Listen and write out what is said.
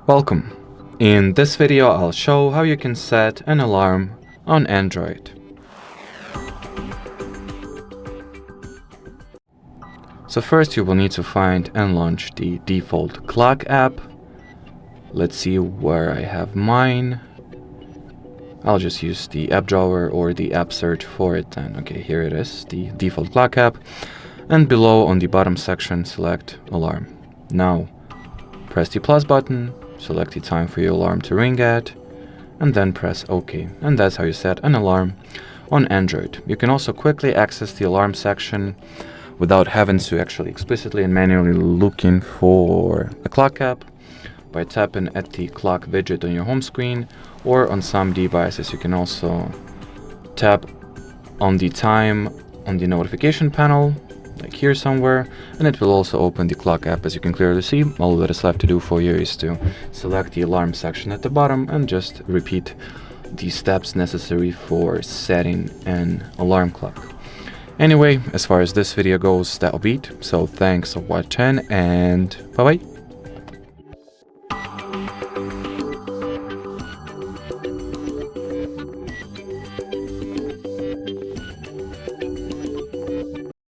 Welcome. In this video I'll show how you can set an alarm on Android. So first you will need to find and launch the default clock app. Let's see where I have mine. I'll just use the app drawer or the app search for it then. Okay, here it is, the default clock app. And below on the bottom section, select alarm. Now, press the plus button, select the time for your alarm to ring at, and then press OK. And that's how you set an alarm on Android. You can also quickly access the alarm section without having to actually explicitly and manually looking for a clock app by tapping at the clock widget on your home screen, or on some devices you can also tap on the time on the notification panel, like here somewhere, and it will also open the clock app. As you can clearly see, all that is left to do for you is to select the alarm section at the bottom and just repeat the steps necessary for setting an alarm clock. Anyway, as far as this video goes, that'll be it. So thanks for watching and bye bye.